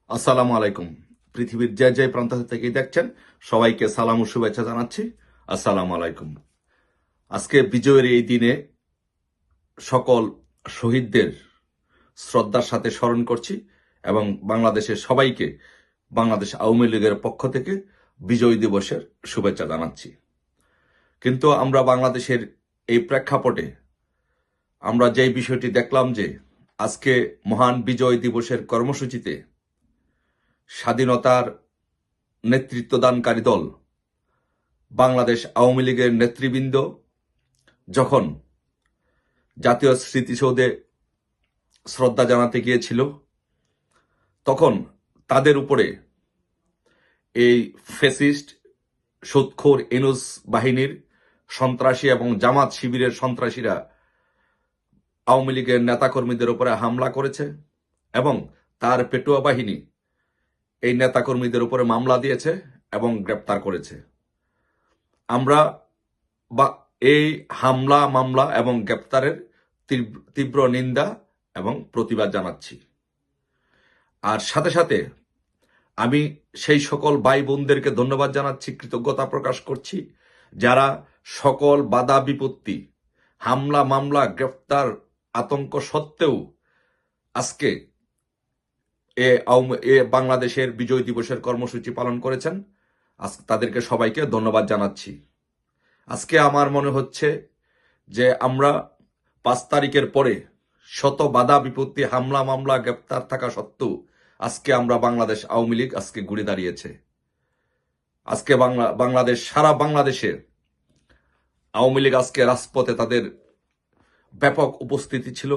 আসসালামু আলাইকুম। পৃথিবীর যে যে প্রান্ত থেকে দেখছেন সবাইকে সালাম ও শুভেচ্ছা জানাচ্ছি। আসসালামু আলাইকুম। আজকে বিজয়ের এই দিনে সকল শহীদদের শ্রদ্ধার সাথে স্মরণ করছি এবং বাংলাদেশের সবাইকে বাংলাদেশ আওয়ামী লীগের পক্ষ থেকে বিজয় দিবসের শুভেচ্ছা জানাচ্ছি। কিন্তু আমরা বাংলাদেশের এই প্রেক্ষাপটে আমরা যেই বিষয়টি দেখলাম যে আজকে মহান বিজয় দিবসের কর্মসূচিতে স্বাধীনতার নেতৃত্বদানকারী দল বাংলাদেশ আওয়ামী লীগের নেতৃবৃন্দ যখন জাতীয় স্মৃতিসৌধে শ্রদ্ধা জানাতে গিয়েছিল, তখন তাদের উপরে এই ফ্যাসিস্ট সুদখোর ইনুস বাহিনীর সন্ত্রাসী এবং জামাত শিবিরের সন্ত্রাসীরা আওয়ামী লীগের নেতাকর্মীদের উপরে হামলা করেছে এবং তার পেটুয়া বাহিনী এই নেতাকর্মীদের উপরে মামলা দিয়েছে এবং গ্রেপ্তার করেছে। আমরা বা এই হামলা মামলা এবং গ্রেপ্তারের তীব্র নিন্দা এবং প্রতিবাদ জানাচ্ছি। আর সাথে সাথে আমি সেই সকল ভাই বোনদেরকে ধন্যবাদ জানাচ্ছি, কৃতজ্ঞতা প্রকাশ করছি, যারা সকল বাধা বিপত্তি, হামলা মামলা, গ্রেফতার আতঙ্ক সত্ত্বেও আজকে বাংলাদেশের বিজয় দিবসের কর্মসূচি পালন করেছেন। আজকে তাদেরকে সবাইকে ধন্যবাদ জানাচ্ছি। আজকে আমার মনে হচ্ছে যে আমরা 5 তারিখের পরে শত বাধা বিপত্তি, হামলা মামলা, গ্রেপ্তার থাকা সত্ত্বেও আজকে আমরা বাংলাদেশ আওয়ামী লীগ আজকে ঘুরে দাঁড়িয়েছে। আজকে বাংলাদেশ সারা বাংলাদেশে আওয়ামী লীগ আজকে রাজপথে তাদের ব্যাপক উপস্থিতি ছিল।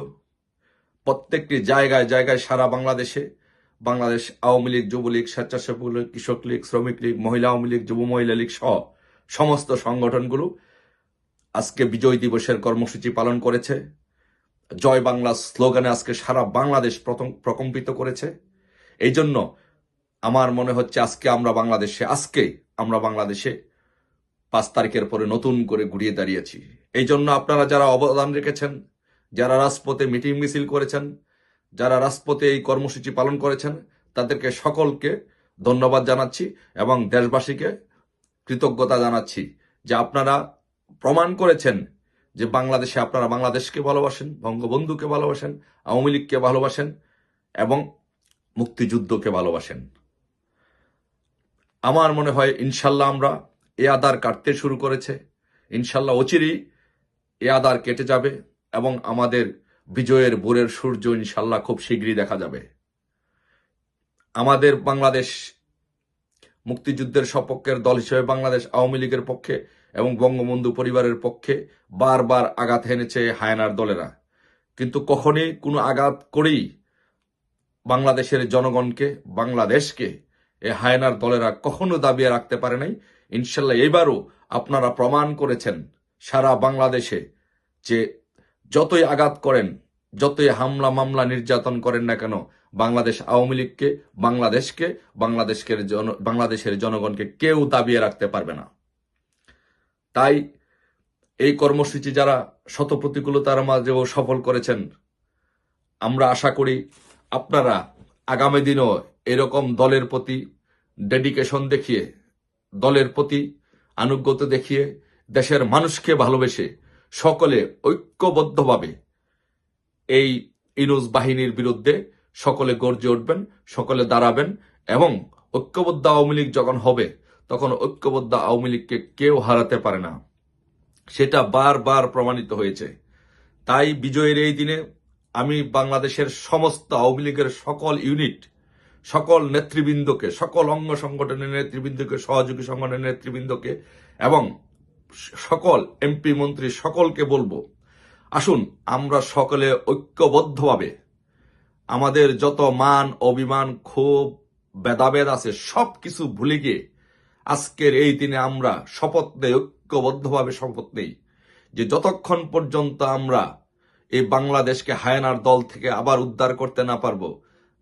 প্রত্যেকটি জায়গায় জায়গায় সারা বাংলাদেশে বাংলাদেশ আওয়ামী লীগ, যুবলীগ, স্বেচ্ছাসেবক লীগ, কৃষক লীগ, শ্রমিক লীগ, মহিলা আওয়ামী লীগ, যুব মহিলা লীগ সহ সমস্ত সংগঠনগুলো আজকে বিজয় দিবসের কর্মসূচি পালন করেছে। জয় বাংলা স্লোগানে আজকে সারা বাংলাদেশ প্রকম্পিত করেছে। এই জন্য আমার মনে হচ্ছে আজকে আমরা বাংলাদেশে 5 তারিখের পরে নতুন করে ঘুরিয়ে দাঁড়িয়েছি। এই জন্য আপনারা যারা অবদান রেখেছেন, যারা রাজপথে মিটিং মিছিল করেছেন, যারা রাজপথে এই কর্মসূচি পালন করেছেন, তাদেরকে সকলকে ধন্যবাদ জানাচ্ছি এবং দেশবাসীকে কৃতজ্ঞতা জানাচ্ছি যে আপনারা প্রমাণ করেছেন যে আপনারা বাংলাদেশকে ভালোবাসেন, বঙ্গবন্ধুকে ভালোবাসেন, আওয়ামী লীগকে ভালোবাসেন এবং মুক্তিযুদ্ধকে ভালোবাসেন। আমার মনে হয় ইনশাল্লাহ আমরা এ আদার কাটতে শুরু করেছে। ইনশাল্লাহ অচিরেই এ আদার কেটে যাবে এবং আমাদের বিজয়ের ভোরের সূর্য ইনশাল্লাহ খুব শীঘ্রই দেখা যাবে। আমাদের বাংলাদেশ মুক্তিযুদ্ধের সপক্ষের দল হিসেবে বাংলাদেশ আওয়ামী লীগের পক্ষে এবং বঙ্গবন্ধু পরিবারের পক্ষে বারবার আঘাত হেনেছে হায়নার দলেরা, কিন্তু কখনই কোনো আঘাত করেই বাংলাদেশের জনগণকে, বাংলাদেশকে এ হায়নার দলেরা কখনো দাবিয়ে রাখতে পারে নাই। ইনশাল্লাহ এবারও আপনারা প্রমাণ করেছেন সারা বাংলাদেশে যে যতই আঘাত করেন, যতই হামলা মামলা নির্যাতন করেন না কেন, বাংলাদেশ আওয়ামী লীগকে, বাংলাদেশের জনগণকে কেউ দাবিয়ে রাখতে পারবে না। তাই এই কর্মসূচি যারা শত প্রতিকূলতার মাঝেও সফল করেছেন, আমরা আশা করি আপনারা আগামী দিনও এরকম দলের প্রতি ডেডিকেশন দেখিয়ে, দলের প্রতি আনুগত্য দেখিয়ে, দেশের মানুষকে ভালোবেসে সকলে ঐক্যবদ্ধভাবে এই ইনুস বাহিনীর বিরুদ্ধে সকলে গর্জে উঠবেন, সকলে দাঁড়াবেন এবং ঐক্যবদ্ধ আওয়ামী লীগ যখন হবে তখন ঐক্যবদ্ধ আওয়ামী লীগকে কেউ হারাতে পারে না, সেটা বারবার প্রমাণিত হয়েছে। তাই বিজয়ের এই দিনে আমি বাংলাদেশের সমস্ত আওয়ামী লীগের সকল ইউনিট, সকল নেতৃবৃন্দকে, সকল অঙ্গ সংগঠনের নেতৃবৃন্দকে, সহযোগী সংগঠনের নেতৃবৃন্দকে এবং সকল এমপি মন্ত্রী সকলকে বলবো, আসুন আমরা সকলে ঐক্যবদ্ধভাবে আমাদের যত মান, অভিমান, ক্ষোভ, ভেদাভেদ আছে সবকিছু ভুলে গিয়ে আজকের এই দিনে আমরা শপথ নেই, ঐক্যবদ্ধভাবে শপথ নেই যে যতক্ষণ পর্যন্ত আমরা এই বাংলাদেশকে হায়নার দল থেকে আবার উদ্ধার করতে না পারবো,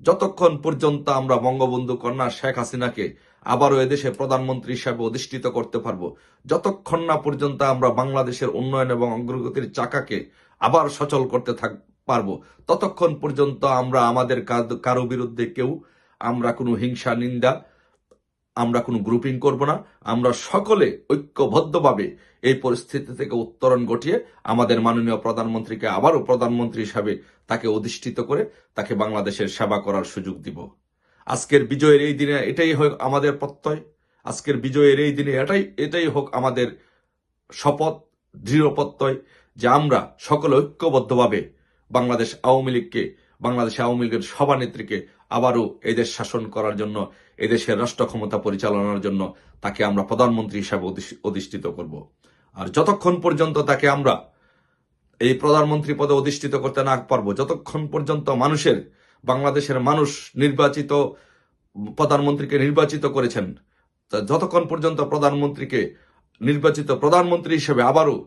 যতক্ষণ পর্যন্ত আমরা বঙ্গবন্ধু কন্যা শেখ হাসিনাকে আবারও এদেশে প্রধানমন্ত্রী হিসাবে অধিষ্ঠিত করতে পারবো, যতক্ষণ না পর্যন্ত আমরা বাংলাদেশের উন্নয়ন এবং অগ্রগতির চাকাকে আবার সচল করতে পারবো, ততক্ষণ পর্যন্ত আমরা আমাদের কারো বিরুদ্ধে কেউ আমরা কোনো হিংসা নিন্দা, আমরা কোনো গ্রুপিং করব না। আমরা সকলে ঐক্যবদ্ধভাবে এই পরিস্থিতি থেকে উত্তরণ ঘটিয়ে আমাদের মাননীয় প্রধানমন্ত্রীকে আবারও প্রধানমন্ত্রী হিসাবে তাকে অধিষ্ঠিত করে তাকে বাংলাদেশের সেবা করার সুযোগ দিব। আজকের বিজয়ের এই দিনে এটাই হোক আমাদের প্রত্যয়, আজকের বিজয়ের এই দিনে এটাই হোক আমাদের শপথ, দৃঢ় প্রত্যয় যে আমরা সকলে ঐক্যবদ্ধভাবে বাংলাদেশ আওয়ামী লীগের সভানেত্রীকে আবারও এদেশ শাসন করার জন্য, এদেশের রাষ্ট্র ক্ষমতা পরিচালনার জন্য তাকে আমরা প্রধানমন্ত্রী হিসাবে অধিষ্ঠিত করব। আর যতক্ষণ পর্যন্ত তাকে আমরা এই প্রধানমন্ত্রী পদে অধিষ্ঠিত করতে না পারবো, যতক্ষণ পর্যন্ত বাংলাদেশের মানুষ প্রধানমন্ত্রীকে নির্বাচিত করেছেন, যতক্ষণ পর্যন্ত নির্বাচিত প্রধানমন্ত্রী হিসেবে আবারও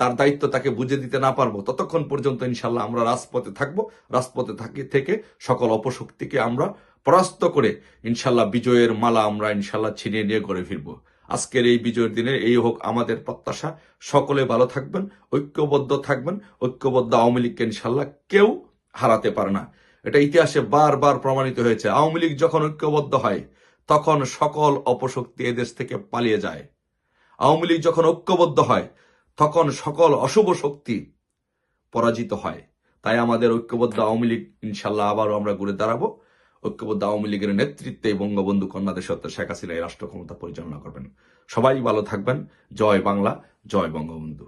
তার দায়িত্ব তাকে বুঝে দিতে না পারবো, ততক্ষণ পর্যন্ত ইনশাল্লাহ আমরা রাজপথে থাকবো। রাজপথে থেকে সকল অপশক্তিকে আমরা পরাস্ত করে ইনশাল্লাহ বিজয়ের মালা আমরা ইনশাল্লাহ ছিনিয়ে নিয়ে ঘরে ফিরবো। আজকের এই বিজয়ের দিনে এই হোক আমাদের প্রত্যাশা। সকলে ভালো থাকবেন, ঐক্যবদ্ধ থাকবেন। ঐক্যবদ্ধ আওয়ামী লীগকে ইনশাল্লাহ কেউ হারাতে পারে না। এটা ইতিহাসে বারবার প্রমাণিত হয়েছে। আওয়ামী লীগ যখন ঐক্যবদ্ধ হয় তখন সকল অপশক্তি এদেশ থেকে পালিয়ে যায়। আওয়ামী লীগ যখন ঐক্যবদ্ধ হয় তখন সকল অশুভ শক্তি পরাজিত হয়। তাই আমাদের ঐক্যবদ্ধ আওয়ামী লীগ ইনশাল্লাহ আবারও আমরা ঘুরে দাঁড়াবো। ঐক্যবদ্ধ আওয়ামী লীগের নেতৃত্বে বঙ্গবন্ধু কন্যা দেশরত্ন শেখ হাসিনা এই রাষ্ট্র ক্ষমতা পরিচালনা করবেন। সবাই ভালো থাকবেন। জয় বাংলা, জয় বঙ্গবন্ধু।